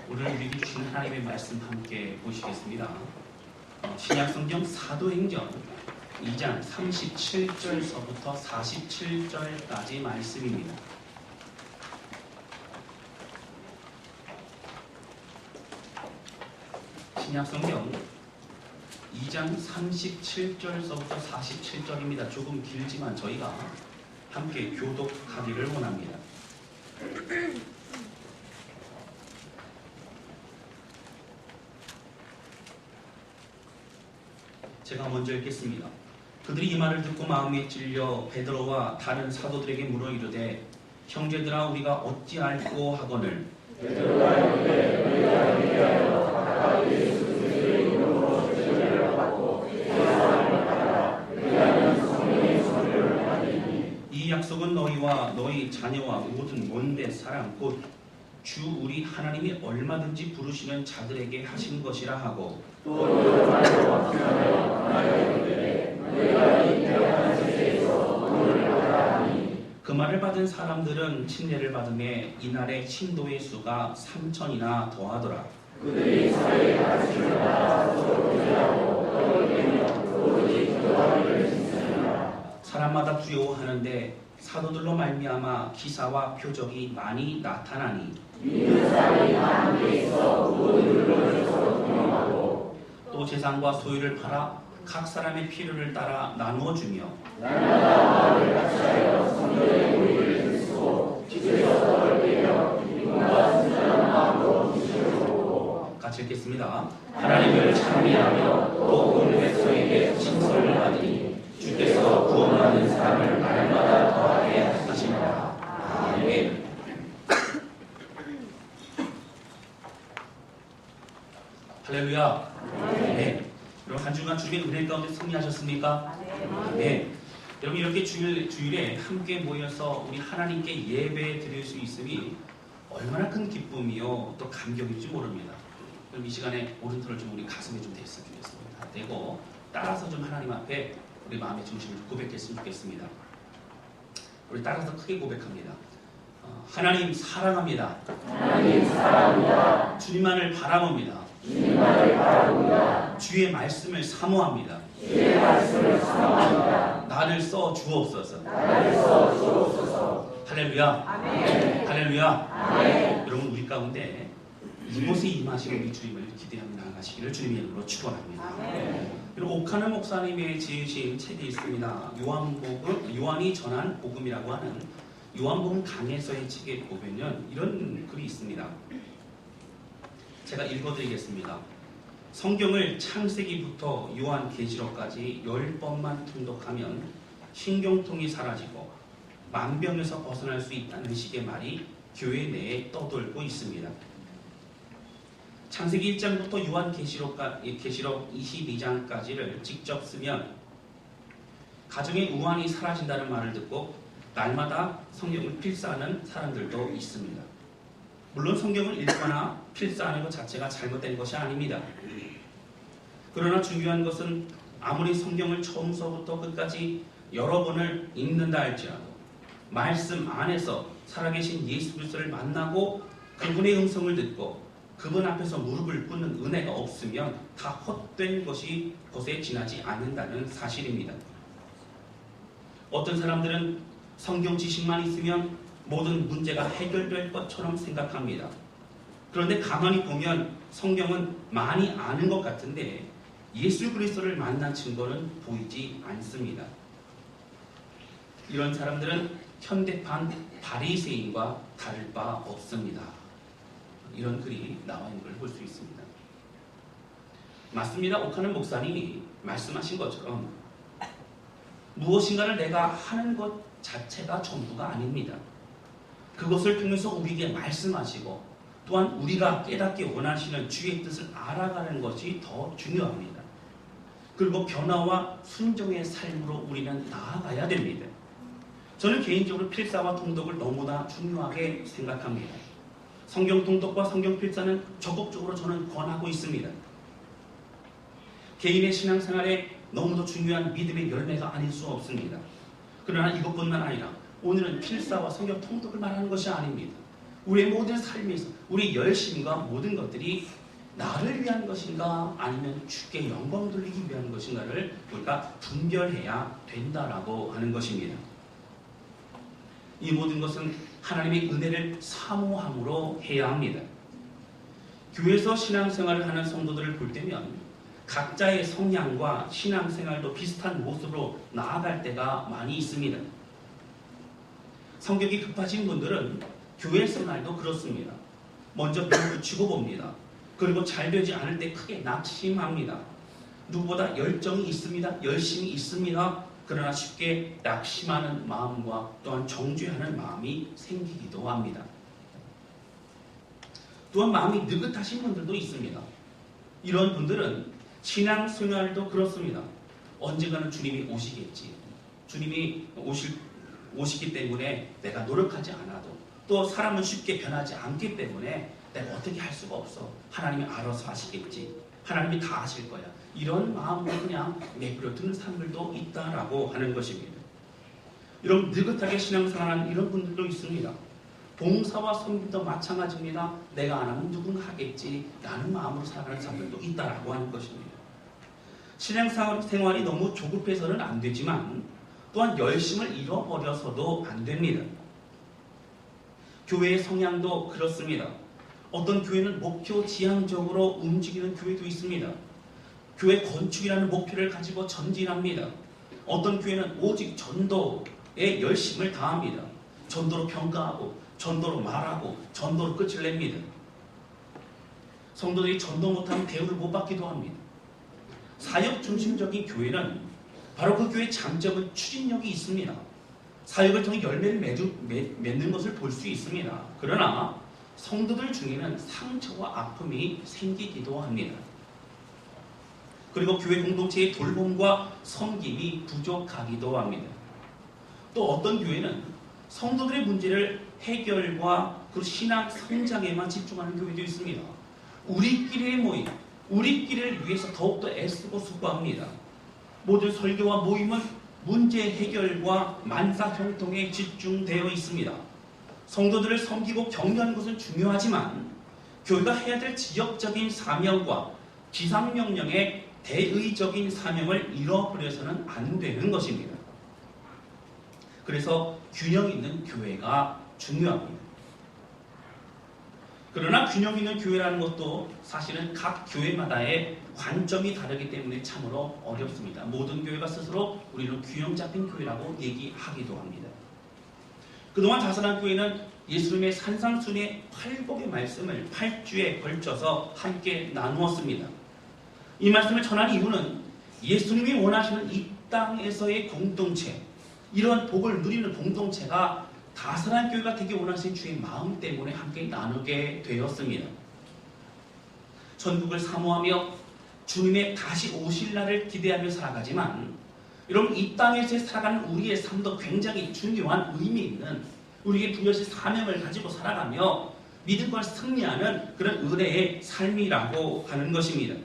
오늘 우리에게 주시는 하나님의 말씀 함께 보시겠습니다. 신약성경 사도행전 2장 37절서부터 47절까지 말씀입니다. 신약성경 2장 37절서부터 47절입니다. 조금 길지만 저희가 함께 교독하기를 원합니다. 제가 먼저 읽겠습니다. 그들이 이 말을 듣고 마음에 찔려 베드로와 다른 사도들에게 물어 이르되 형제들아 우리가 어찌 알고 하거늘 베드로가 이르되 우리가 얘기하여 각각 예수 그리스도의 이름으로 죄를 받고 세상을 받아 그리하면 성령의 선물을 받으니 이 약속은 너희와 너희 자녀와 모든 온데 사람 곧 주 우리 하나님이 얼마든지 부르시는 자들에게 하신 것이라 하고 또 여호와를 확증하여 강하여 이르되 너희가 이 대한 세계에서 돈을 받아 하니 그 말을 받은 사람들은 침례를 받음에 이날의 신도의 수가 3,000이나 더하더라. 그들이 사회의 가르침을 받아 서로 교제하고 떡을 깨며 오로지 기도하기를 힘쓰니라. 사람마다 두려워하는데 사도들로 말미암아 기사와 표적이 많이 나타나니 믿는 사람이 함께 있어 모든 물건을 서로 통용하고 또 재산과 소유를 팔아 각 사람의 필요를 따라 나누어 주며 날마다 마음을 같이하여 성전의 우리를 힘쓰고 집에서 떡을 깨며 기쁨과 순전한 마음으로 주시를 보고 같이 읽겠습니다. 하나님을 찬미하며 또 온 백성에게 칭송을 받으니 주께서 구원받는 사람을 날마다 더하게 하시니라. 아멘. 할렐루야. 네. 여러분 한 주간 주일 은혜 가운데 승리하셨습니까? 네. 여러분 이렇게 주일에 함께 모여서 우리 하나님께 예배 드릴 수 있음이 얼마나 큰 기쁨이요 또 감격인지 모릅니다. 그럼 이 시간에 오른손을 좀 우리 가슴에 좀 대었으면 좋겠습니다. 대고 따라서 좀 하나님 앞에 우리 마음의 중심을 고백했으면 좋겠습니다. 우리 따라서 크게 고백합니다. 하나님 사랑합니다. 하나님 사랑합니다. 주님만을 바라봅니다. 주님만을 바라봅니다. 주의 말씀을 사모합니다. 주의 말씀을 사모합니다. 나를 써 주옵소서. 나를 써 주옵소서. 할렐루야. 아멘. 할렐루야. 아멘. 여러분 우리 가운데 이곳에 임하시는 우리 주님을 기대하며 나아가시기를 주님의 이름으로 축원합니다. 그리고 오카노 목사님의 지으신 책이 있습니다. 요한이 전한 복음이라고 하는 요한복음 강해서의 책에 보면 이런 글이 있습니다. 제가 읽어드리겠습니다. 성경을 창세기부터 요한계시록까지 10번만 통독하면 신경통이 사라지고 만병에서 벗어날 수 있다는 식의 말이 교회 내에 떠돌고 있습니다. 창세기 1장부터 요한계시록 22장까지를 직접 쓰면 가정의 우환이 사라진다는 말을 듣고 날마다 성경을 필사하는 사람들도 있습니다. 물론 성경을 읽거나 필사하는 것 자체가 잘못된 것이 아닙니다. 그러나 중요한 것은 아무리 성경을 처음서부터 끝까지 여러 번을 읽는다 할지라도 말씀 안에서 살아계신 예수 그리스도를 만나고 그분의 음성을 듣고 그분 앞에서 무릎을 꿇는 은혜가 없으면 다 헛된 것이 곳에 지나지 않는다는 사실입니다. 어떤 사람들은 성경 지식만 있으면 모든 문제가 해결될 것처럼 생각합니다. 그런데 가만히 보면 성경은 많이 아는 것 같은데 예수 그리스도를 만난 증거는 보이지 않습니다. 이런 사람들은 현대판 바리새인과 다를 바 없습니다. 이런 글이 나와 있는 걸 볼 수 있습니다. 맞습니다. 오카노 목사님이 말씀하신 것처럼 무엇인가를 내가 하는 것 자체가 전부가 아닙니다. 그것을 통해서 우리에게 말씀하시고 또한 우리가 깨닫기 원하시는 주의 뜻을 알아가는 것이 더 중요합니다. 그리고 변화와 순종의 삶으로 우리는 나아가야 됩니다. 저는 개인적으로 필사와 통독을 너무나 중요하게 생각합니다. 성경 통독과 성경 필사는 적극적으로 저는 권하고 있습니다. 개인의 신앙생활에 너무도 중요한 믿음의 열매가 아닐 수 없습니다. 그러나 이것뿐만 아니라 오늘은 필사와 성경 통독을 말하는 것이 아닙니다. 우리의 모든 삶에서 우리 열심과 모든 것들이 나를 위한 것인가 아니면 주께 영광 돌리기 위한 것인가를 우리가 분별해야 된다라고 하는 것입니다. 이 모든 것은 하나님의 은혜를 사모함으로 해야 합니다. 교회에서 신앙생활을 하는 성도들을 볼 때면 각자의 성향과 신앙생활도 비슷한 모습으로 나아갈 때가 많이 있습니다. 성격이 급하신 분들은 교회 생활도 그렇습니다. 먼저 밀붙이고 봅니다. 그리고 잘 되지 않을 때 크게 낙심합니다. 누구보다 열정이 있습니다. 열심히 있습니다. 그러나 쉽게 낙심하는 마음과 또한 정죄하는 마음이 생기기도 합니다. 또한 마음이 느긋하신 분들도 있습니다. 이런 분들은 신앙생활도 그렇습니다. 언젠가는 주님이 오시겠지. 주님이 오시기 때문에 내가 노력하지 않아도 또 사람은 쉽게 변하지 않기 때문에 내가 어떻게 할 수가 없어. 하나님이 알아서 하시겠지. 하나님이 다 하실 거야. 이런 마음으로 그냥 내버려 두는 사람들도 있다라고 하는 것입니다. 이런 느긋하게 신앙생활하는 이런 분들도 있습니다. 봉사와 섬김도 마찬가지입니다. 내가 안 하면 누군가 하겠지 라는 마음으로 살아가는 사람들도 있다라고 하는 것입니다. 신앙생활이 너무 조급해서는 안 되지만 또한 열심을 잃어버려서도 안 됩니다. 교회의 성향도 그렇습니다. 어떤 교회는 목표 지향적으로 움직이는 교회도 있습니다. 교회 건축이라는 목표를 가지고 전진합니다. 어떤 교회는 오직 전도에 열심을 다합니다. 전도로 평가하고 전도로 말하고 전도로 끝을 냅니다. 성도들이 전도 못하면 대우를 못 받기도 합니다. 사역 중심적인 교회는 바로 그 교회의 장점은 추진력이 있습니다. 사역을 통해 열매를 맺는 것을 볼 수 있습니다. 그러나 성도들 중에는 상처와 아픔이 생기기도 합니다. 그리고 교회 공동체의 돌봄과 섬김이 부족하기도 합니다. 또 어떤 교회는 성도들의 문제를 해결과 그 신앙 성장에만 집중하는 교회도 있습니다. 우리끼리의 모임, 우리끼리를 위해서 더욱더 애쓰고 수고합니다. 모든 설교와 모임은 문제 해결과 만사형통에 집중되어 있습니다. 성도들을 섬기고 격려하는 것은 중요하지만 교회가 해야 될 지역적인 사명과 지상명령의 대의적인 사명을 잃어버려서는 안 되는 것입니다. 그래서 균형 있는 교회가 중요합니다. 그러나 균형 있는 교회라는 것도 사실은 각 교회마다의 관점이 다르기 때문에 참으로 어렵습니다. 모든 교회가 스스로 우리는 균형 잡힌 교회라고 얘기하기도 합니다. 그동안 자선한 교회는 예수님의 산상순의 8복의 말씀을 8주에 걸쳐서 함께 나누었습니다. 이 말씀을 전한 이유는 예수님이 원하시는 이 땅에서의 공동체, 이런 복을 누리는 공동체가 다선한 교회가 되기 원하시는 주의 마음 때문에 함께 나누게 되었습니다. 천국을 사모하며 주님의 다시 오실 날을 기대하며 살아가지만 여러분 이 땅에서 살아가는 우리의 삶도 굉장히 중요한 의미 있는 우리에게 부여진 사명을 가지고 살아가며 믿음과 승리하는 그런 은혜의 삶이라고 하는 것입니다.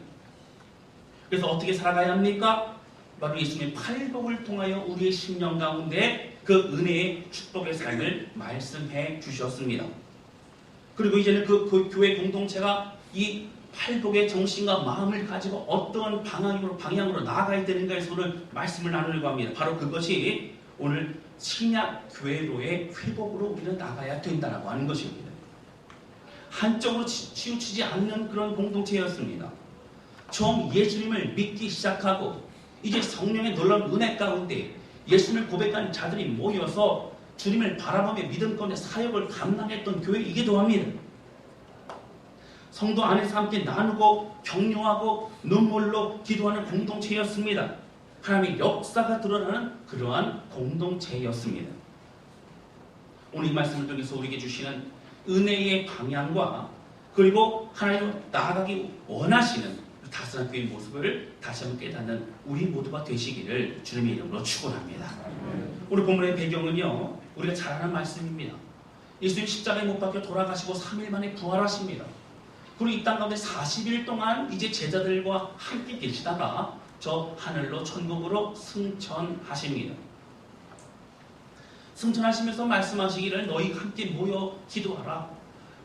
그래서 어떻게 살아가야 합니까? 바로 예수님의 팔복을 통하여 우리의 심령 가운데 그 은혜의 축복의 삶을 말씀해 주셨습니다. 그리고 이제는 그 교회 공동체가 이 팔복의 정신과 마음을 가지고 어떤 방향으로 나아가야 되는가에서 오늘 말씀을 나누려고 합니다. 바로 그것이 오늘 신약 교회로의 회복으로 우리는 나가야 된다고 하는 것입니다. 한쪽으로 치우치지 않는 그런 공동체였습니다. 처음 예수님을 믿기 시작하고 이제 성령의 놀라운 은혜 가운데 예수님을 고백한 자들이 모여서 주님을 바라보며 믿음 가운데 사역을 감당했던 교회이기도 합니다. 성도 안에서 함께 나누고 격려하고 눈물로 기도하는 공동체였습니다. 하나님의 역사가 드러나는 그러한 공동체였습니다. 오늘 이 말씀을 통해서 우리에게 주시는 은혜의 방향과 그리고 하나님을 나아가기 원하시는 다스란 교회의 모습을 다시 한번 깨닫는 우리 모두가 되시기를 주님의 이름으로 축원합니다. 오늘 본문의 배경은요, 우리가 잘 아는 말씀입니다. 예수님 십자가에 못 박혀 돌아가시고 3일 만에 부활하십니다. 그리고 이 땅 가운데 40일 동안 이제 제자들과 함께 계시다가 저 하늘로 천국으로 승천하십니다. 승천하시면서 말씀하시기를 너희 함께 모여 기도하라.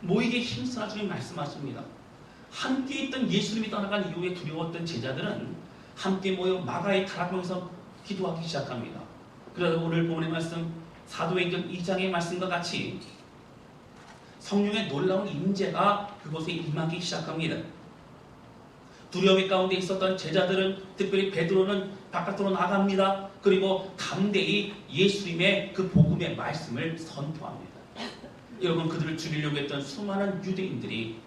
모이게 힘쓰라 주님 말씀하십니다. 함께 있던 예수님이 떠나간 이후에 두려웠던 제자들은 함께 모여 마가의 다락방에서 기도하기 시작합니다. 그래서 오늘 본문의 말씀 사도행전 2장의 말씀과 같이 성령의 놀라운 임재가 그곳에 임하기 시작합니다. 두려움 가운데 있었던 제자들은, 특별히 베드로는 바깥으로 나갑니다. 그리고 담대히 예수님의 그 복음의 말씀을 선포합니다. 여러분, 그들을 죽이려고 했던 수많은 유대인들이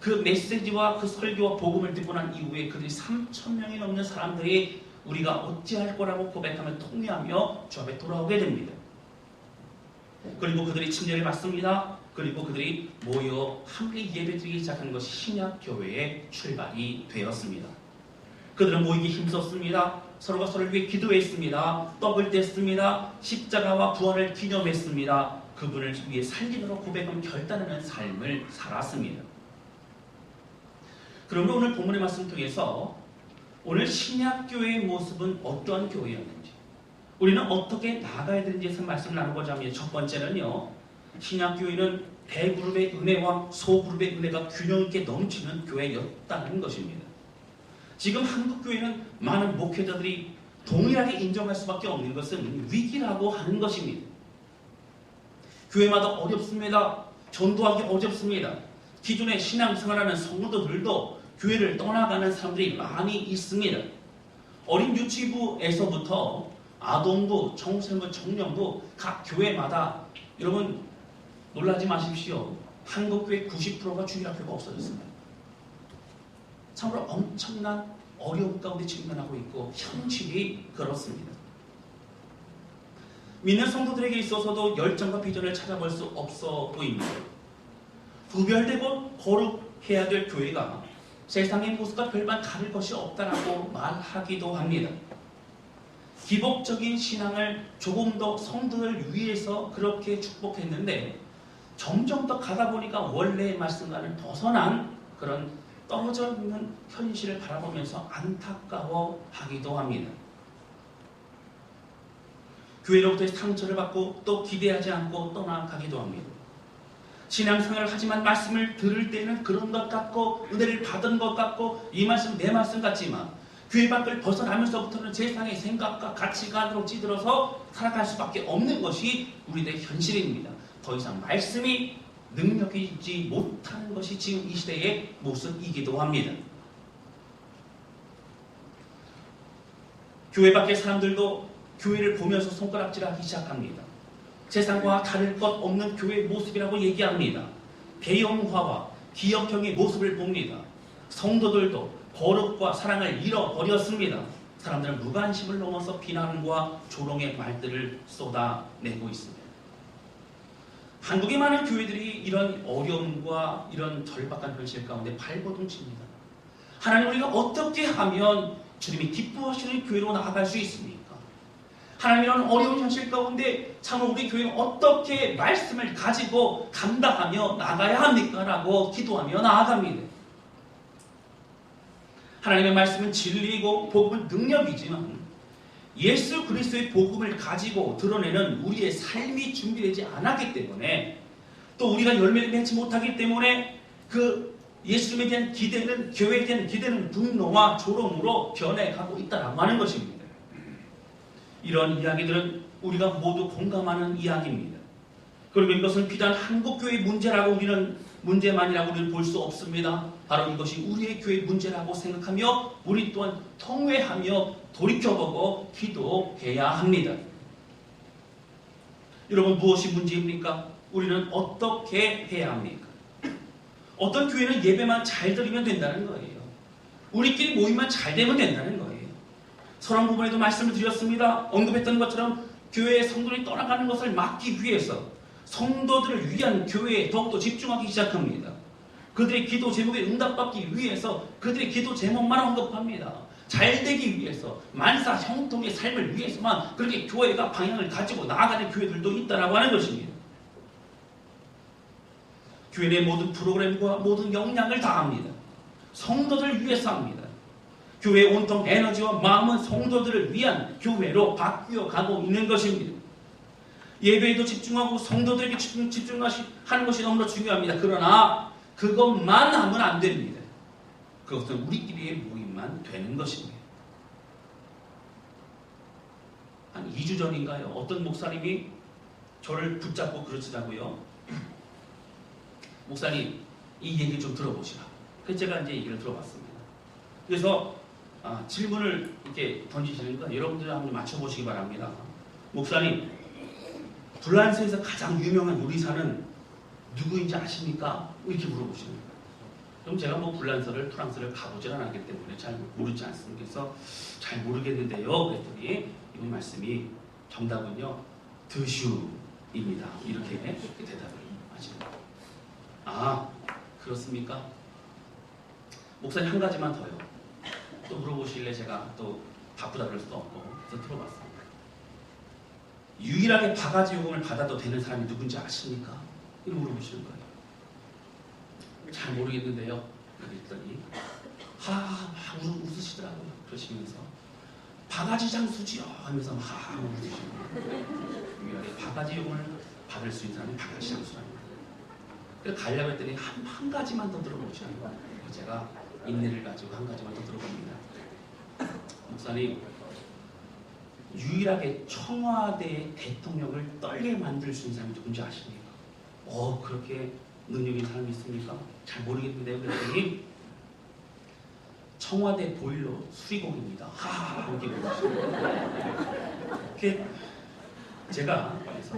그 메시지와 그 설교와 복음을 듣고 난 이후에 그들이 3,000명이 넘는 사람들이 우리가 어찌할 거라고 고백하며 통회하며 주 앞에 돌아오게 됩니다. 그리고 그들이 침례를 받습니다. 그리고 그들이 모여 함께 예배드리기 시작한 것이 신약교회의 출발이 되었습니다. 그들은 모이기 힘썼습니다. 서로가 서로를 위해 기도했습니다. 떡을 뗐습니다. 십자가와 부활을 기념했습니다. 그분을 위해 살리도록 고백하며 결단하는 삶을 살았습니다. 그러면 오늘 본문의 말씀 통해서 오늘 신약교회의 모습은 어떠한 교회였는지, 우리는 어떻게 나아가야 되는지에서 말씀을 나누고자 합니다. 첫 번째는요, 신약교회는 대그룹의 은혜와 소그룹의 은혜가 균형 있게 넘치는 교회였다는 것입니다. 지금 한국교회는 많은 목회자들이 동일하게 인정할 수밖에 없는 것은 위기라고 하는 것입니다. 교회마다 어렵습니다. 전도하기 어렵습니다. 기존에 신앙생활하는 성도들도 교회를 떠나가는 사람들이 많이 있습니다. 어린 유치부에서부터 아동부, 청소년부, 청년부 각 교회마다, 여러분 놀라지 마십시오. 한국교회 90%가 주일학교가 없어졌습니다. 참으로 엄청난 어려움 가운데 직면하고 있고 현실이 그렇습니다. 믿는 성도들에게 있어서도 열정과 비전을 찾아볼 수 없어 보입니다. 구별되고 거룩해야 될 교회가 세상의 모습과 별반 다를 것이 없다라고 말하기도 합니다. 기복적인 신앙을 조금 더 성도를 위해서 그렇게 축복했는데 점점 더 가다 보니까 원래의 말씀과는 벗어난 그런 떨어져 있는 현실을 바라보면서 안타까워하기도 합니다. 교회로부터 상처를 받고 또 기대하지 않고 떠나가기도 합니다. 신앙생활을 하지만 말씀을 들을 때는 그런 것 같고 은혜를 받은 것 같고 이 말씀 내 말씀 같지만 교회 밖을 벗어나면서부터는 세상의 생각과 가치관으로 찌들어서 살아갈 수밖에 없는 것이 우리들의 현실입니다. 더 이상 말씀이 능력이지 못하는 것이 지금 이 시대의 모습이기도 합니다. 교회 밖의 사람들도 교회를 보면서 손가락질하기 시작합니다. 세상과 다를 것 없는 교회의 모습이라고 얘기합니다. 대형화와 기업형의 모습을 봅니다. 성도들도 거룩과 사랑을 잃어버렸습니다. 사람들은 무관심을 넘어서 비난과 조롱의 말들을 쏟아내고 있습니다. 한국의 많은 교회들이 이런 어려움과 이런 절박한 현실 가운데 발버둥칩니다. 하나님, 우리가 어떻게 하면 주님이 기뻐하시는 교회로 나아갈 수 있습니까? 하나님, 이런 어려운 현실 가운데 참으로 우리 교회는 어떻게 말씀을 가지고 감당하며 나가야 합니까? 라고 기도하며 나아갑니다. 하나님의 말씀은 진리이고 복음은 능력이지만 예수 그리스도의 복음을 가지고 드러내는 우리의 삶이 준비되지 않았기 때문에, 또 우리가 열매를 맺지 못하기 때문에 그 예수님에 대한 기대는, 교회에 대한 기대는 분노와 조롱으로 변해가고 있다라고 하는 것입니다. 이런 이야기들은 우리가 모두 공감하는 이야기입니다. 그리고 이것은 비단 한국교회의 문제라고 문제만이라고 우리는 볼 수 없습니다. 바로 이것이 우리의 교회의 문제라고 생각하며 우리 또한 통회하며 돌이켜보고 기도해야 합니다. 여러분, 무엇이 문제입니까? 우리는 어떻게 해야 합니까? 어떤 교회는 예배만 잘 드리면 된다는 거예요. 우리끼리 모이면 잘 되면 된다는 거예요. 서론 부분에도 말씀을 드렸습니다. 언급했던 것처럼 교회의 성도들이 떠나가는 것을 막기 위해서 성도들을 위한 교회에 더욱더 집중하기 시작합니다. 그들의 기도 제목에 응답받기 위해서 그들의 기도 제목만 언급합니다. 잘되기 위해서, 만사 형통의 삶을 위해서만 그렇게 교회가 방향을 가지고 나아가는 교회들도 있다라고 하는 것입니다. 교회의 모든 프로그램과 모든 역량을 다합니다. 성도들을 위해서 합니다. 교회의 온통 에너지와 마음은 성도들을 위한 교회로 바뀌어 가고 있는 것입니다. 예배에도 집중하고 성도들에게 집중하는 것이 너무나 중요합니다. 그러나 그것만 하면 안 됩니다. 그것은 우리끼리의 모임만 되는 것입니다. 한 2주 전인가요? 어떤 목사님이 저를 붙잡고 그러시더라고요. 목사님, 이 얘기 좀 들어보시라. 그래서 제가 이제 얘기를 들어봤습니다. 그래서 질문을 이렇게 던지시니까 여러분들 한번 맞춰보시기 바랍니다. 목사님, 불란서에서 가장 유명한 요리사는 누구인지 아십니까? 이렇게 물어보시는 거예요. 그럼 제가 뭐 프랑스를 가보질 않았기 때문에 잘 모르지 않습니다. 그래서 잘 모르겠는데요. 그랬더니 이분 말씀이 정답은요, 드슈입니다. 이렇게 대답을 하시는 거예요. 아, 그렇습니까? 목사님 한 가지만 더요. 또 물어보실래 제가 또 바쁘다 그럴 수도 없고 그래서 들어봤습니다. 유일하게 바가지 요금을 받아도 되는 사람이 누군지 아십니까? 이렇게 물어보시는 거예요. 잘 모르겠는데요. 그랬더니 웃으시더라고요. 그러시면서 바가지 장수지요 하면서 막 웃으시는 거예요. 유일하게 바가지 요금을 받을 수 있는 사람이 바가지 장수랍니다. 그래서 가려고 했더니 한 가지만 더 들어보시는 거예요. 제가 인내를 가지고 한 가지만 더 들어봅니다. 목사님, 유일하게 청와대 대통령을 떨게 만들 수 있는 사람이 누군지 아십니까? 그렇게 능력 있는 사람이 있습니까? 잘 모르겠는데요. 그랬더니 청와대 보일러 수리공입니다. 이렇게 이렇게 제가 그래서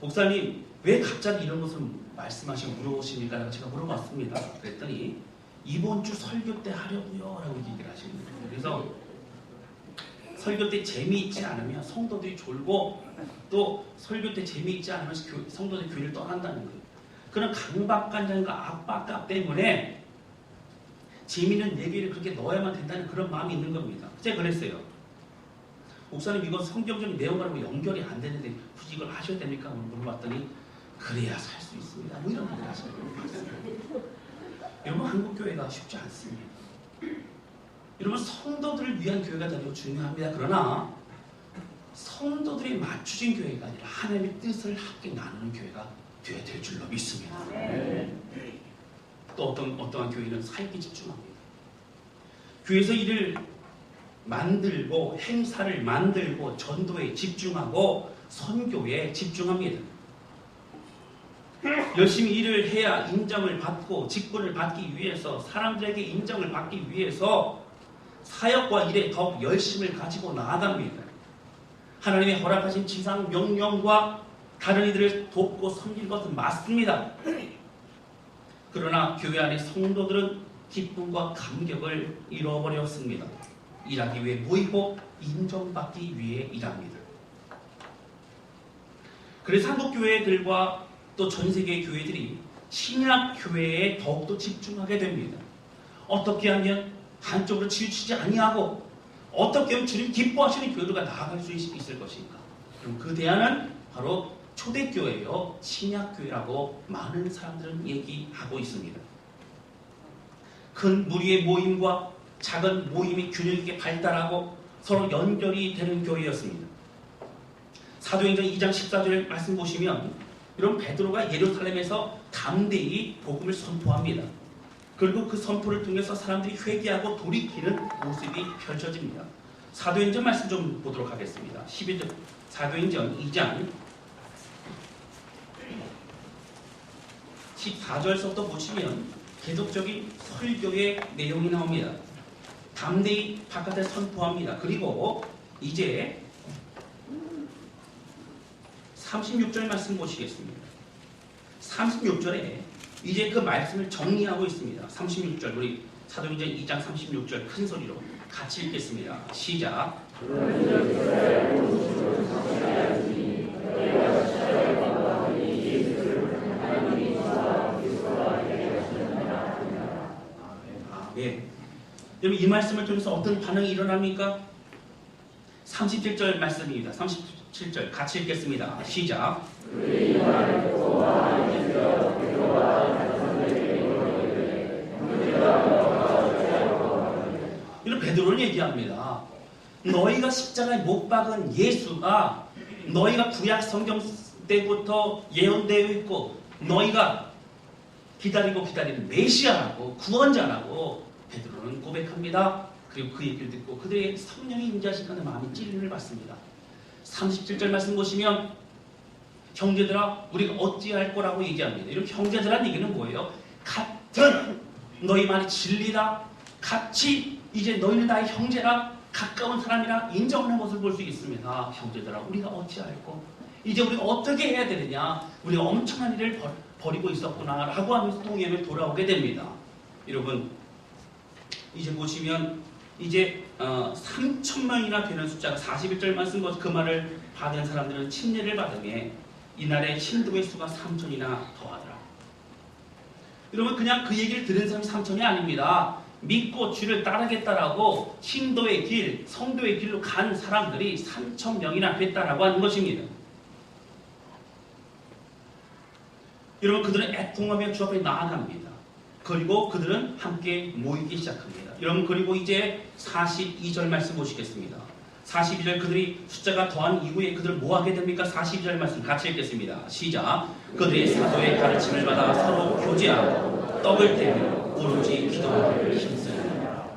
목사님 왜 갑자기 이런 것을 말씀하시고 물어보십니까? 제가 물어봤습니다. 그랬더니 이번 주 설교 때 하려고요 라고 얘기를 하시는 거예요. 그래서 설교 때 재미있지 않으면 성도들이 졸고 또 설교 때 재미있지 않으면 성도들이 교회를 떠난다는 거예요. 그런 강박관념과 압박감 때문에 재미있는 얘기를 그렇게 넣어야만 된다는 그런 마음이 있는 겁니다. 제가 그랬어요. 목사님 이건 성경적인 내용하고 연결이 안 되는데 굳이 이걸 하셔야 됩니까? 물어봤더니 그래야 살 수 있습니다. 뭐 이런 얘기를 하시는 거예요. 여러분 한국교회가 쉽지 않습니다. 여러분 성도들을 위한 교회가 되는 거 중요합니다. 그러나 성도들이 맞추진 교회가 아니라 하나님의 뜻을 함께 나누는 교회가 되어야 될 줄로 믿습니다. 또 어떠한 교회는 사역에 집중합니다. 교회에서 일을 만들고 행사를 만들고 전도에 집중하고 선교에 집중합니다. 열심히 일을 해야 인정을 받고 직분을 받기 위해서 사람들에게 인정을 받기 위해서 사역과 일에 더욱 열심을 가지고 나아갑니다. 하나님의 허락하신 지상 명령과 다른 이들을 돕고 섬길 것은 맞습니다. 그러나 교회 안의 성도들은 기쁨과 감격을 잃어버렸습니다. 일하기 위해 모이고 인정받기 위해 일합니다. 그래서 한국 교회들과 또 전 세계 교회들이 신약 교회에 더욱더 집중하게 됩니다. 어떻게 하면 한쪽으로 치우치지 아니하고 어떻게 하면 주님 기뻐하시는 교회가 나아갈 수 있을 것인가? 그럼 그 대안은 바로 초대교회요, 신약교회라고 많은 사람들은 얘기하고 있습니다. 큰 무리의 모임과 작은 모임이 균형 있게 발달하고 서로 연결이 되는 교회였습니다. 사도행전 2장 14절 말씀 보시면 이런 베드로가 예루살렘에서 담대히 복음을 선포합니다. 그리고 그 선포를 통해서 사람들이 회개하고 돌이키는 모습이 펼쳐집니다. 사도행전 말씀 좀 보도록 하겠습니다. 11절 사도행전 2장 14절서부터 보시면 계속적인 설교의 내용이 나옵니다. 담대히 바깥에 선포합니다. 그리고 이제 36절 말씀 보시겠습니다. 36절에 이제 그 말씀을 정리하고 있습니다. 36절 우리 사도행전 2장 36절 큰 소리로 같이 읽겠습니다. 시작. 예. 여러분 이 말씀을 통해서 어떤 반응이 일어납니까? 37절 말씀입니다. 37절 같이 읽겠습니다. 시작. 이런 베드로를 얘기합니다. 너희가 십자가에 못 박은 예수가 너희가 구약 성경 때부터 예언되어 있고 너희가 기다리고 기다리는 메시아라고 구원자라고 베드로는 고백합니다. 그리고 그 얘기를 듣고 그들의 성령이 임재하시는 마음이 찔림을 받습니다. 37절 말씀 보시면 형제들아 우리가 어찌할 거라고 얘기합니다. 이런 형제들한 얘기는 뭐예요? 같은 너희만의 진리다. 같이 이제 너희는 나의 형제라 가까운 사람이라 인정하는 것을 볼 수 있습니다. 형제들아 우리가 어찌할꼬 이제 우리가 어떻게 해야 되느냐 우리가 엄청난 일을 벌이고 있었구나 라고 하면서 동해에 돌아오게 됩니다. 여러분 이제 보시면 이제 3,000명이나 되는 숫자가 41절 말씀 그 말을 받은 사람들은 침례를 받음에 이날에 신도의 수가 3,000이나 더하더라. 여러분 그냥 그 얘기를 들은 사람이 3,000이 아닙니다. 믿고 주를 따르겠다라고 신도의 길, 성도의 길로 간 사람들이 3,000명이나 됐다라고 하는 것입니다. 여러분 그들은 애통하며 주 앞에 나아갑니다. 그리고 그들은 함께 모이기 시작합니다. 여러분 그리고 이제 42절 말씀 보시겠습니다. 42절 그들이 숫자가 더한 이후에 그들 뭐 하게 됩니까? 42절 말씀 같이 읽겠습니다. 시작. 그들이 사도의 가르침을 받아 서로 교제하고 떡을 떼며 오로지 기도하기를 힘쓰느니라.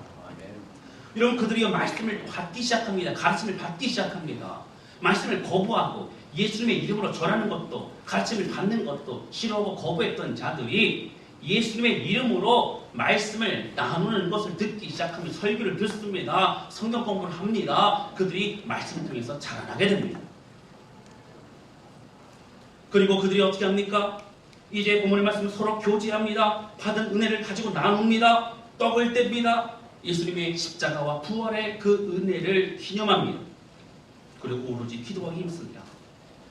여러분 그들이 말씀을 받기 시작합니다. 가르침을 받기 시작합니다. 말씀을 거부하고 예수님의 이름으로 절하는 것도 가르침을 받는 것도 싫어하고 거부했던 자들이 예수님의 이름으로 말씀을 나누는 것을 듣기 시작하면 설교를 듣습니다. 성경 공부를 합니다. 그들이 말씀을 통해서 자라나게 됩니다. 그리고 그들이 어떻게 합니까? 이제 본문의 말씀을 서로 교제합니다. 받은 은혜를 가지고 나눕니다. 떡을 뗍니다. 예수님의 십자가와 부활의 그 은혜를 기념합니다. 그리고 오로지 기도하기 힘씁니다.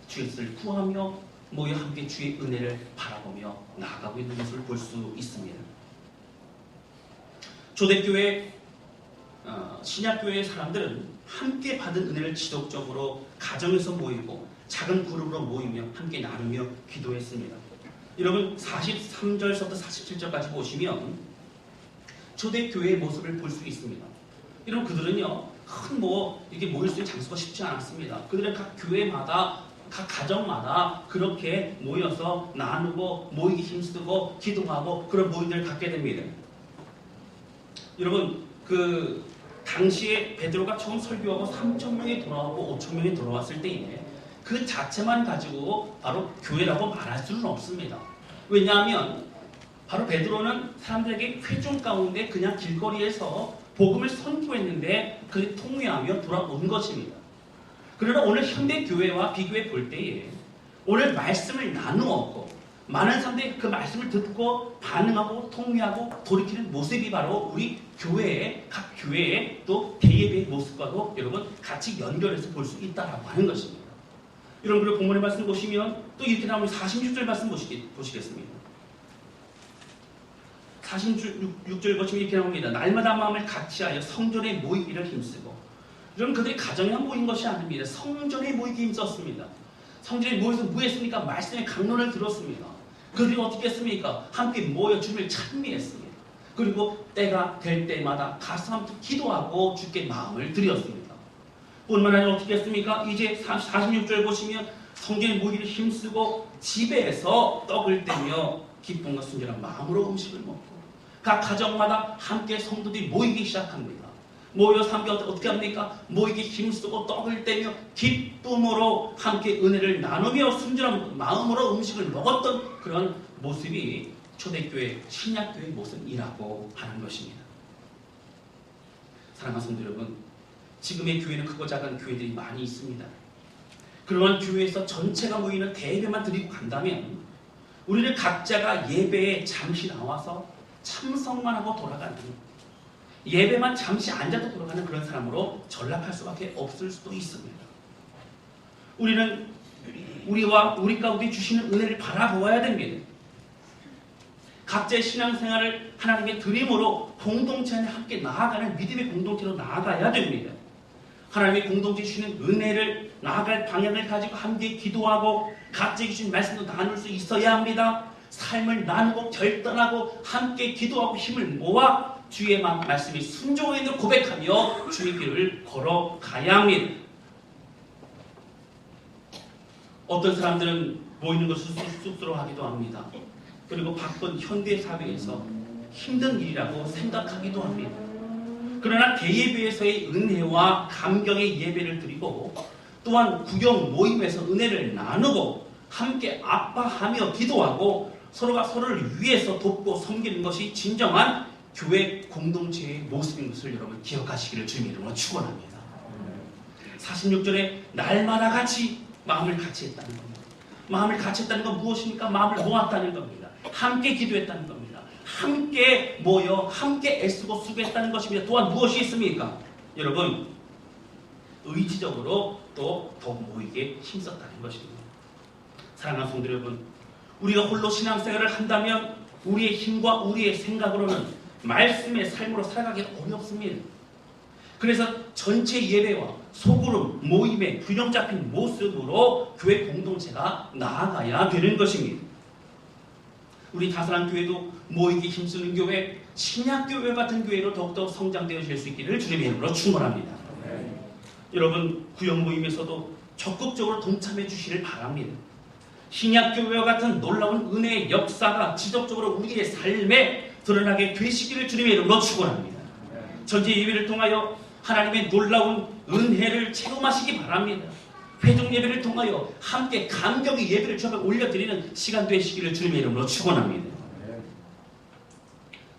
주의 뜻을 구하며 모여 함께 주의 은혜를 바라보며 나아가고 있는 것을 볼 수 있습니다. 초대교회, 신약교회의 사람들은 함께 받은 은혜를 지속적으로 가정에서 모이고 작은 그룹으로 모이며 함께 나누며 기도했습니다. 여러분 43절부터 47절까지 보시면 초대교회의 모습을 볼 수 있습니다. 여러분 그들은요 큰 이렇게 모일 수 있는 장소가 쉽지 않았습니다. 그들은 각 교회마다 각 가정마다 그렇게 모여서 나누고 모이기 힘쓰고 기도하고 그런 모임들을 갖게 됩니다. 여러분 그 당시에 베드로가 처음 설교하고 3,000명이 돌아오고 5,000명이 돌아왔을 때에 그 자체만 가지고 바로 교회라고 말할 수는 없습니다. 왜냐하면 바로 베드로는 사람들에게 회중 가운데 그냥 길거리에서 복음을 선포했는데 그게 통회하며 돌아온 것입니다. 그러나 오늘 현대 교회와 비교해 볼 때에 오늘 말씀을 나누었고 많은 사람들이 그 말씀을 듣고 반응하고 통회하고 돌이키는 모습이 바로 우리 교회의 각 교회의 또 대예배의 모습과도 여러분 같이 연결해서 볼 수 있다라고 하는 것입니다. 여러분 그리고 본문의 말씀 보시면 또 이렇게 나오면 46절 말씀 보시겠습니다. 46절 보시면 이렇게 나옵니다. 날마다 마음을 같이하여 성전에 모이기를 힘쓰고 여러분 그들이 가정에 모인 것이 아닙니다. 성전에 모이기 힘썼습니다. 성전에 모여서 뭐 했습니까? 말씀의 강론을 들었습니다. 그들이 어떻게 했습니까? 함께 모여 주님을 찬미했습니다. 그리고 때가 될 때마다 가서 함께 기도하고 주께 마음을 드렸습니다. 뿐만 아니라 어떻게 했습니까? 이제 46절 보시면 성전에 모이기를 힘쓰고 집에서 떡을 떼며 기쁨과 순전한 마음으로 음식을 먹고 각 가정마다 함께 성도들이 모이기 시작합니다. 모여서 함께 어떻게 합니까? 모이기 힘쓰고 떡을 떼며 기쁨으로 함께 은혜를 나누며 순전한 마음으로 음식을 먹었던 그런 모습이 초대교회, 신약교회의 모습이라고 하는 것입니다. 사랑하는 성도 여러분, 지금의 교회는 크고 작은 교회들이 많이 있습니다. 그러한 교회에서 전체가 모이는 대예배만 드리고 간다면 우리는 각자가 예배에 잠시 나와서 참석만 하고 돌아가는 예배만 잠시 앉아도 돌아가는 그런 사람으로 전락할 수밖에 없을 수도 있습니다. 우리는 우리 가운데 주시는 은혜를 바라보아야 됩니다. 각자의 신앙생활을 하나님의 드림으로 공동체 안에 함께 나아가는 믿음의 공동체로 나아가야 됩니다. 하나님의 공동체 주시는 은혜를 나아갈 방향을 가지고 함께 기도하고 각자의 주신 말씀도 나눌 수 있어야 합니다. 삶을 나누고 결단하고 함께 기도하고 힘을 모아 주의 말씀이 순종의 있는 고백하며 주의 길을 걸어가야 합니다. 어떤 사람들은 모이는 것을 쑥스러워하기도 합니다. 그리고 바쁜 현대 사회에서 힘든 일이라고 생각하기도 합니다. 그러나 대예배에서의 은혜와 감격의 예배를 드리고 또한 구경 모임에서 은혜를 나누고 함께 아파하며 기도하고 서로가 서로를 위해서 돕고 섬기는 것이 진정한 교회 공동체의 모습인 것을 여러분 기억하시기를 주님의 이름으로 축원합니다. 46절에 날마다 같이 마음을 같이 했다는 겁니다. 마음을 같이 했다는 건 무엇입니까? 마음을 모았다는 겁니다. 함께 기도했다는 겁니다. 함께 모여 함께 애쓰고 수고했다는 것입니다. 또한 무엇이 있습니까? 여러분 의지적으로 또 더욱 모이게 힘썼다는 것입니다. 사랑하는 성도 여러분, 우리가 홀로 신앙생활을 한다면 우리의 힘과 우리의 생각으로는 말씀의 삶으로 살아가기 어렵습니다. 그래서 전체 예배와 소그룹 모임의 균형 잡힌 모습으로 교회 공동체가 나아가야 되는 것입니다. 우리 다사랑 교회도 모이기 힘쓰는 교회, 신약교회 같은 교회로 더욱더 성장되어질 수 있기를 주님의 이름으로 축원합니다. 여러분 구역 모임에서도 적극적으로 동참해 주시길 바랍니다. 신약교회와 같은 놀라운 은혜의 역사가 지속적으로 우리의 삶에 드러나게 되시기를 주님의 이름으로 축원합니다. 전체 예배를 통하여 하나님의 놀라운 은혜를 체험하시기 바랍니다. 회중 예배를 통하여 함께 감격의 예배를 주 앞에 올려드리는 시간 되시기를 주님의 이름으로 축원합니다.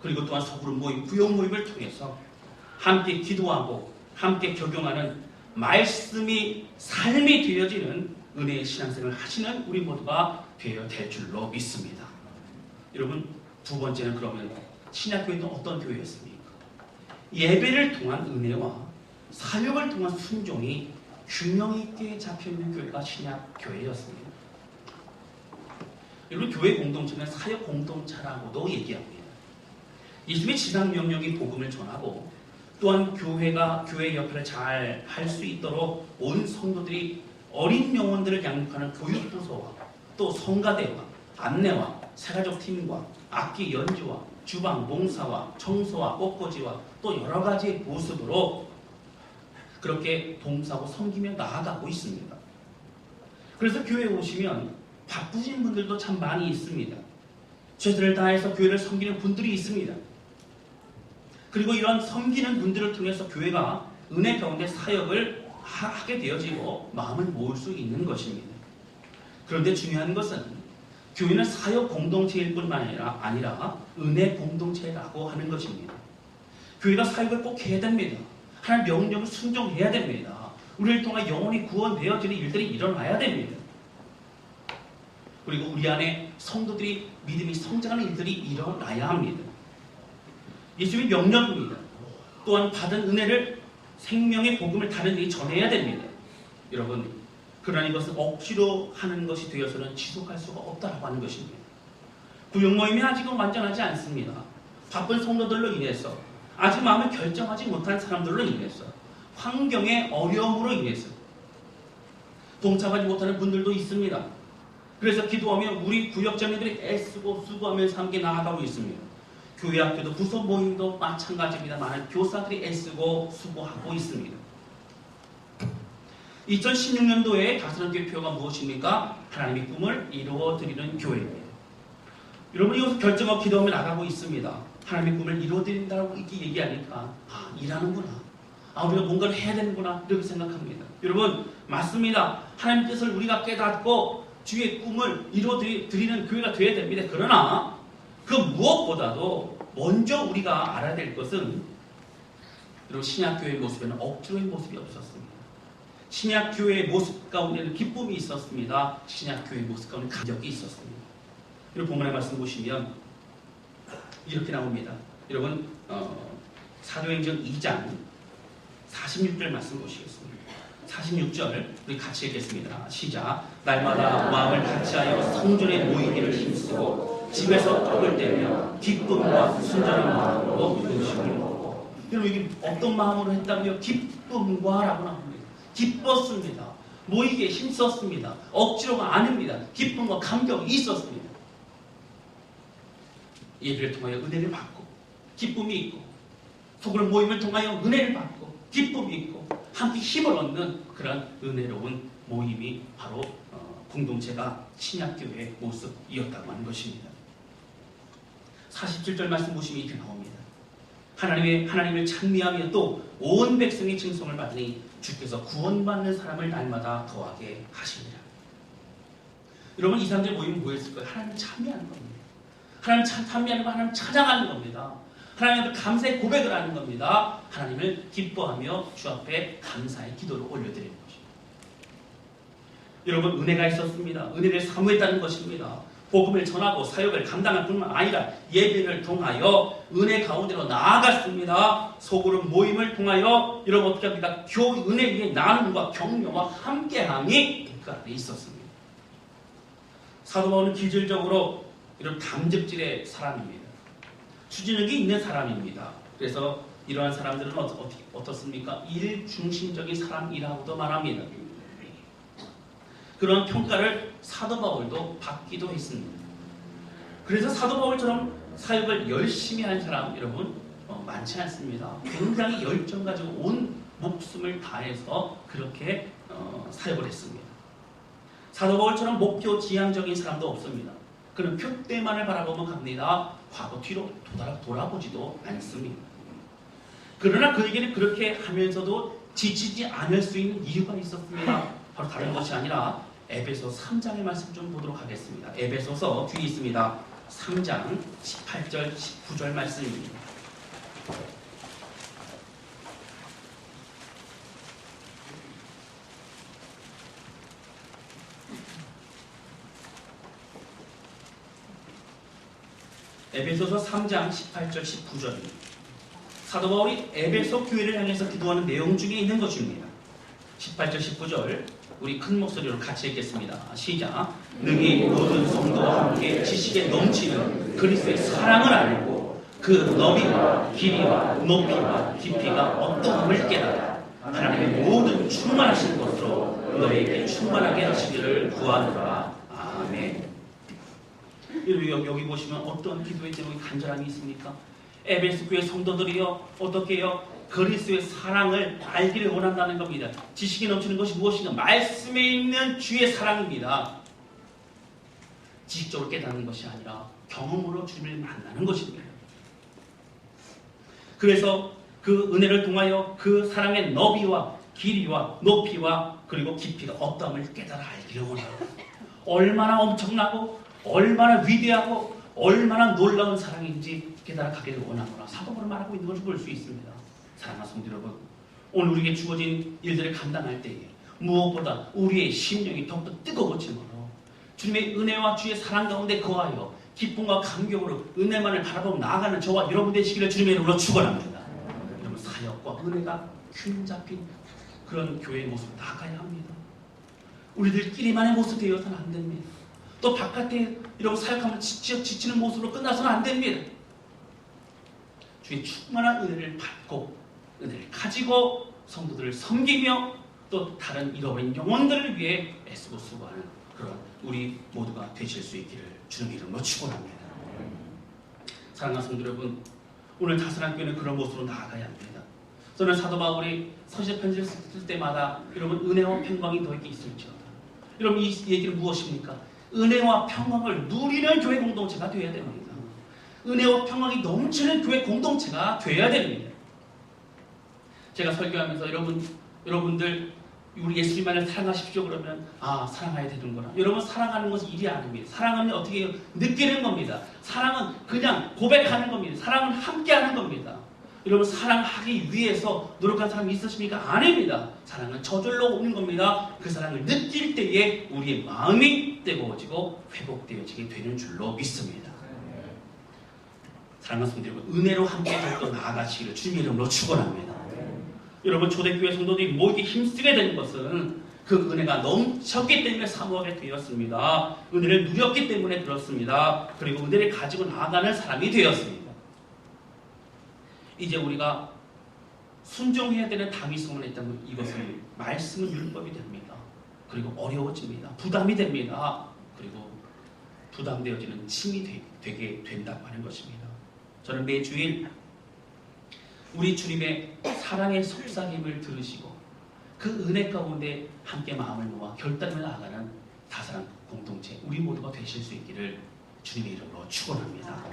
그리고 또한 소그룹 모임, 구역 모임을 통해서 함께 기도하고 함께 적용하는 말씀이 삶이 되어지는 은혜의 신앙생활을 하시는 우리 모두가 되어야 될 줄로 믿습니다. 여러분 두 번째는 그러면 신약교회는 어떤 교회였습니까? 예배를 통한 은혜와 사역을 통한 순종이 균형 있게 잡혀있는 교회가 신약교회였습니다. 여러분 교회 공동체는 사역 공동체라고도 얘기합니다. 예수님의 지상명령이 복음을 전하고 또한 교회가 교회 역할을 잘 할 수 있도록 온 성도들이 어린 영혼들을 양육하는 교육부서와 또 성가대와 안내와 새가족팀과 악기 연주와 주방 봉사와 청소와 꽃꽂이와 또 여러 가지 모습으로 그렇게 봉사하고 섬기며 나아가고 있습니다. 그래서 교회에 오시면 바쁘신 분들도 참 많이 있습니다. 최선을 다해서 교회를 섬기는 분들이 있습니다. 그리고 이런 섬기는 분들을 통해서 교회가 은혜 가운데 사역을 하게 되어지고 마음을 모을 수 있는 것입니다. 그런데 중요한 것은 교회는 사역 공동체일 뿐만 아니라 은혜 공동체라고 하는 것입니다. 교회가 사역을 꼭 해야 됩니다. 하나님 명령을 순종해야 됩니다. 우리를 통해 영혼이 구원되어지는 일들이 일어나야 됩니다. 그리고 우리 안에 성도들이 믿음이 성장하는 일들이 일어나야 합니다. 예수님의 명령입니다. 또한 받은 은혜를 생명의 복음을 다른 이에게 전해야 됩니다. 여러분, 그러나 이것을 억지로 하는 것이 되어서는 지속할 수가 없다고 하는 것입니다. 구역 모임이 아직은 완전하지 않습니다. 바쁜 성도들로 인해서 아직 마음을 결정하지 못한 사람들로 인해서 환경의 어려움으로 인해서 동참하지 못하는 분들도 있습니다. 그래서 기도하며 우리 구역장님들이 애쓰고 수고하면서 함께 나아가고 있습니다. 교회 학교도 부서 모임도 마찬가지입니다. 많은 교사들이 애쓰고 수고하고 있습니다. 2016년도에 다스런 교회표가 무엇입니까? 하나님의 꿈을 이루어드리는 교회입니다. 여러분 이것을 결정하고 기도하며 나가고 있습니다. 하나님의 꿈을 이루어드린다고 이렇게 얘기하니까 일하는구나. 우리가 뭔가를 해야 되는구나 이렇게 생각합니다. 여러분 맞습니다. 하나님의 뜻을 우리가 깨닫고 주의 꿈을 이루어드리는 교회가 되어야 됩니다. 그러나 그 무엇보다도 먼저 우리가 알아야 될 것은 여러분 신약교회의 모습에는 억지로의 모습이 없었습니다. 신약교회의 모습 가운데는 기쁨이 있었습니다. 신약교회의 모습 가운데 감격이 있었습니다. 여러분 본문의 말씀 보시면 이렇게 나옵니다. 여러분 사도행전 2장 46절 말씀 보시겠습니다. 46절 우리 같이 읽겠습니다. 시작. 날마다 마음을 같이하여 성전에 모이기를 힘쓰고 집에서 떡을 떼며 기쁨과 순전한 마음으로 음식을 먹고. 여러분 이게 어떤 마음으로 했다고요? 기쁨과 라고 나옵니다. 기뻤습니다. 모이기에 힘썼습니다. 억지로가 아닙니다. 기쁨과 감격이 있었습니다. 예배를 통하여 은혜를 받고 기쁨이 있고 속으로 모임을 통하여 은혜를 받고 기쁨이 있고 함께 힘을 얻는 그런 은혜로운 모임이 바로 공동체가 신약교회의 모습이었다고 하는 것입니다. 47절 말씀 보시면 이렇게 나옵니다. 하나님을 찬미하며 또 온 백성이 칭송을 받으니 주께서 구원받는 사람을 날마다 더하게 하시니라. 여러분, 이 사람들 모임은 뭐였을 거예요? 하나님을 찬미하는 겁니다. 하나님을 찬미하는 거, 하나님을 찬양하는 겁니다. 하나님 앞에 감사의 고백을 하는 겁니다. 하나님을 기뻐하며 주 앞에 감사의 기도를 올려드리는 것입니다. 여러분, 은혜가 있었습니다. 은혜를 사모했다는 것입니다. 복음을 전하고 사역을 감당할 뿐만 아니라 예배를 통하여 은혜 가운데로 나아갔습니다. 속으로 모임을 통하여 여러분 어떻게 합니까? 은혜 위에 나눔과 격려와 함께함이 그 안에 있었습니다. 사도 바울은 기질적으로 이런 담즙질의 사람입니다. 추진력이 있는 사람입니다. 그래서 이러한 사람들은 어떻습니까? 일중심적인 사람이라고도 말합니다. 그런 평가를 사도 바울도 받기도 했습니다. 그래서 사도 바울처럼 사역을 열심히 한 사람 여러분 많지 않습니다. 굉장히 열정 가지고 온 목숨을 다해서 그렇게 사역을 했습니다. 사도 바울처럼 목표 지향적인 사람도 없습니다. 그는 표대만을 바라보며 갑니다. 과거 뒤로 돌아보지도 않습니다. 그러나 그에게는 그렇게 하면서도 지치지 않을 수 있는 이유가 있었습니다. 바로 다른 것이 아니라 에베소 3장의 말씀 좀 보도록 하겠습니다. 에베소서 뒤에 있습니다. 3장 18절 19절 말씀입니다. 에베소서 3장 18절 19절입니다. 사도 바울이 에베소 교회를 향해서 기도하는 내용 중에 있는 것입니다. 18절 19절 우리 큰 목소리로 같이 읽겠습니다. 시작. 능히 모든 성도와 함께 지식에 넘치는 그리스도의 사랑을 알고 그 너비와 길이와 높이와 깊이가 어떠함을 깨달아 하나님의 모든 충만하신 것으로 너에게 충만하게 하시기를 구하노라. 아멘. 여기 보시면 어떤 기도의 제목이 간절함이 있습니까? 에베소 교회 성도들이요 어떻게 해요? 그리스도의 사랑을 알기를 원한다는 겁니다. 지식이 넘치는 것이 무엇인가? 말씀에 있는 주의 사랑입니다. 지식적으로 깨닫는 것이 아니라 경험으로 주님을 만나는 것입니다. 그래서 그 은혜를 통하여 그 사랑의 너비와 길이와 높이와 그리고 깊이가 어떠함을 깨달아 알기를 원합니다. 얼마나 엄청나고 얼마나 위대하고 얼마나 놀라운 사랑인지 깨달아 가기를 원하노라. 사도 바울은 말하고 있는 것을 볼 수 있습니다. 사랑하는 성도 여러분, 오늘 우리에게 주어진 일들을 감당할 때에 무엇보다 우리의 심령이 더욱더 뜨거워지므로 주님의 은혜와 주의 사랑 가운데 거하여 기쁨과 감격으로 은혜만을 바라보고 나아가는 저와 여러분 되시기를 주님의 이름으로 축원합니다. 여러분, 사역과 은혜가 균 잡힌 그런 교회의 모습으로 나아가야 합니다. 우리들끼리만의 모습 되어서는 안 됩니다. 또 바깥에 이런 사역하면 지치는 모습으로 끝나서는 안 됩니다. 주의 충만한 은혜를 받고 은혜를 가지고 성도들을 섬기며 또 다른 잃어버린 영혼들을 위해 애쓰고 수고하는 그런 우리 모두가 되실 수 있기를 주님 이름으로 축원합니다. 사랑하는 성도 여러분, 오늘 다스랑교회는 그런 모습으로 나아가야 합니다. 저는 사도 바울이 서신 편지를 쓸 때마다 여러분 은혜와 평강이 너에게 있을지어다. 여러분 이 얘기는 무엇입니까? 은혜와 평강을 누리는 교회 공동체가 되어야 됩니다. 은혜와 평강이 넘치는 교회 공동체가 되어야 됩니다. 제가 설교하면서 여러분들 우리 예수님만을 사랑하십시오 그러면 사랑해야 되는 거라. 여러분 사랑하는 것은 일이 아닙니다. 사랑은 어떻게 해요? 느끼는 겁니다. 사랑은 그냥 고백하는 겁니다. 사랑은 함께하는 겁니다. 여러분 사랑하기 위해서 노력한 사람이 있으십니까? 아닙니다. 사랑은 저절로 오는 겁니다. 그 사랑을 느낄 때에 우리의 마음이 뜨거워지고 회복되어지게 되는 줄로 믿습니다. 사랑하는 성도 여러분, 은혜로 함께 더욱더 나아가시기를 주님의 이름으로 축원합니다. 여러분 초대교회 성도들이 모이게 힘쓰게 된 것은 그 은혜가 넘쳤기 때문에 사모하게 되었습니다. 은혜를 누렸기 때문에 그렇습니다. 그리고 은혜를 가지고 나아가는 사람이 되었습니다. 이제 우리가 순종해야 되는 당위성을 했다면 이것은 말씀은 율법이 됩니다. 그리고 어려워집니다. 부담이 됩니다. 그리고 부담되어지는 짐이 되게 된다고 하는 것입니다. 저는 매주일 우리 주님의 사랑의 속삭임을 들으시고 그 은혜 가운데 함께 마음을 모아 결단을 나아가는 다사랑 공동체 우리 모두가 되실 수 있기를 주님의 이름으로 축원합니다.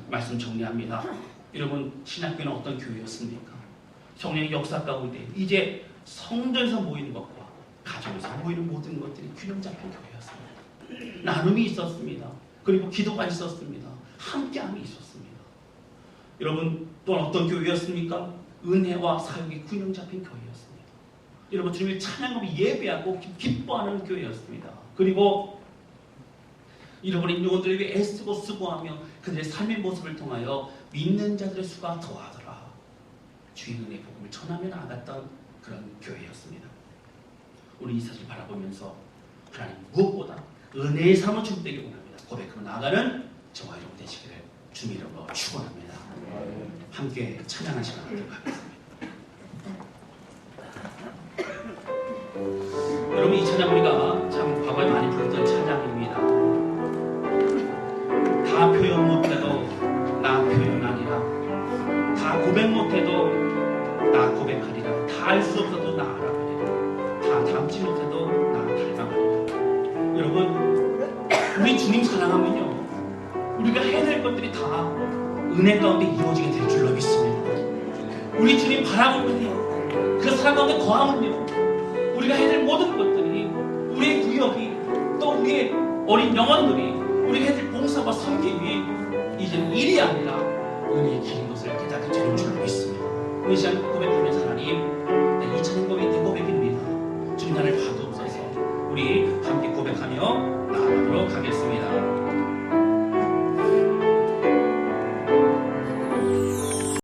말씀 정리합니다. 여러분, 신학교는 어떤 교회였습니까? 성령의 역사 가운데 이제 성전에서 모이는 것과 가정에서 모이는 모든 것들이 균형 잡힌 교회였습니다. 나눔이 있었습니다. 그리고 기도가 있었습니다. 함께함이 있었습니다. 여러분, 또 어떤 교회였습니까? 은혜와 사역이 균형 잡힌 교회였습니다. 여러분, 주님의 찬양하고 예배하고 기뻐하는 교회였습니다. 그리고 잃어버린 영혼들을 위해 애쓰고 수고하며 그들의 삶의 모습을 통하여 믿는 자들의 수가 더하더라. 주의 은혜의 복음을 전하며 나아갔던 그런 교회였습니다. 우리 이 사실을 바라보면서 하나님 무엇보다 은혜의 삶을 주되게 원합니다. 고백하고 나아가는 저와 여러분 되시기를 주님 이름으로 축원합니다. 함께 찬양하는 시간 갖도록 하겠습니다. 여러분, 이 찬양 우리가 참 과거에 많이 불렀던 찬양입니다. 다 표현 못해도 나 표현하리라. 다 고백 못해도 나 고백하리라. 다 알 수 없어도 나 알아보리라. 다 닮지 못해도 나 닮아보리라. 여러분, 우리 주님 사랑하면요, 우리가 해야 될 것들이 다 은혜 가운데 이루어지게 될 줄로 믿습니다. 우리 주님 바라보면요, 그 사랑 가운데 거하면요, 우리가 해야 될 모든 것들이, 우리의 구역이, 또 우리의 어린 영혼들이, 우리가 해야 될 봉사와 섬김이 이제는 일이 아니라 은혜의 길인 것을 깨닫게 되는 줄로 믿습니다. 이 시간 고백하면서 하나님,